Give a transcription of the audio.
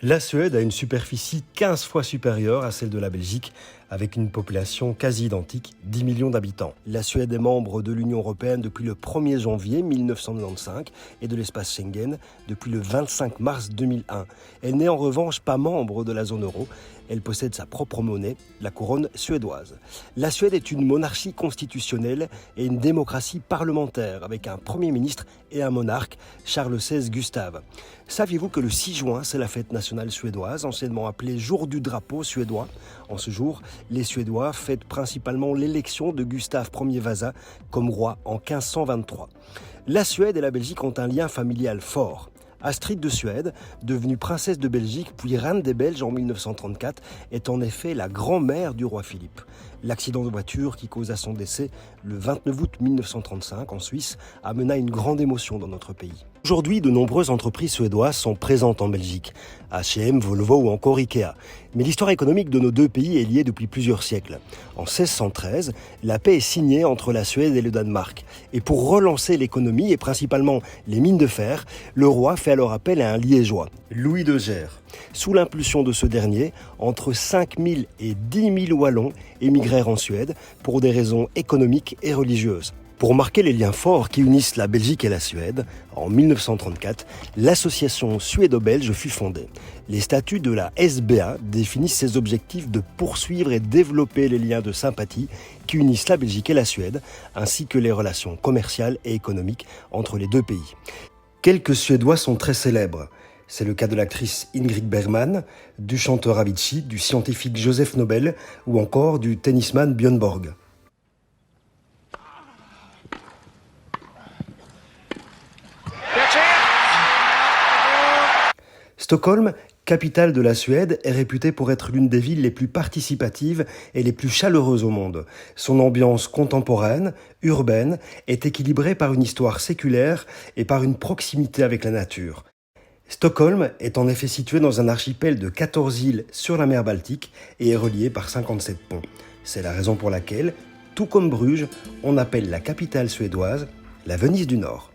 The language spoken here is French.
La Suède a une superficie 15 fois supérieure à celle de la Belgique, avec une population quasi identique, 10 millions d'habitants. La Suède est membre de l'Union européenne depuis le 1er janvier 1995 et de l'espace Schengen depuis le 25 mars 2001. Elle n'est en revanche pas membre de la zone euro. Elle possède sa propre monnaie, la couronne suédoise. La Suède est une monarchie constitutionnelle et une démocratie parlementaire, avec un Premier ministre et un monarque, Charles XVI Gustave. Saviez-vous que le 6 juin, c'est la fête nationale suédoise, anciennement appelée Jour du drapeau suédois? En ce jour, les Suédois fêtent principalement l'élection de Gustave Ier Vasa comme roi en 1523. La Suède et la Belgique ont un lien familial fort. Astrid de Suède, devenue princesse de Belgique puis reine des Belges en 1934, est en effet la grand-mère du roi Philippe. L'accident de voiture qui causa son décès le 29 août 1935 en Suisse amena une grande émotion dans notre pays. Aujourd'hui, de nombreuses entreprises suédoises sont présentes en Belgique, H&M, Volvo ou encore Ikea. Mais l'histoire économique de nos deux pays est liée depuis plusieurs siècles. En 1613, la paix est signée entre la Suède et le Danemark. Et pour relancer l'économie et principalement les mines de fer, le roi fait alors appel à un liégeois, Louis de Geer. Sous l'impulsion de ce dernier, entre 5 000 et 10 000 Wallons émigrèrent en Suède pour des raisons économiques et religieuses. Pour marquer les liens forts qui unissent la Belgique et la Suède, en 1934, l'association suédo-belge fut fondée. Les statuts de la SBA définissent ses objectifs de poursuivre et développer les liens de sympathie qui unissent la Belgique et la Suède, ainsi que les relations commerciales et économiques entre les deux pays. Quelques Suédois sont très célèbres. C'est le cas de l'actrice Ingrid Bergman, du chanteur Avicii, du scientifique Joseph Nobel ou encore du tennisman Björn Borg. Stockholm, capitale de la Suède, est réputée pour être l'une des villes les plus participatives et les plus chaleureuses au monde. Son ambiance contemporaine, urbaine, est équilibrée par une histoire séculaire et par une proximité avec la nature. Stockholm est en effet située dans un archipel de 14 îles sur la mer Baltique et est reliée par 57 ponts. C'est la raison pour laquelle, tout comme Bruges, on appelle la capitale suédoise la Venise du Nord.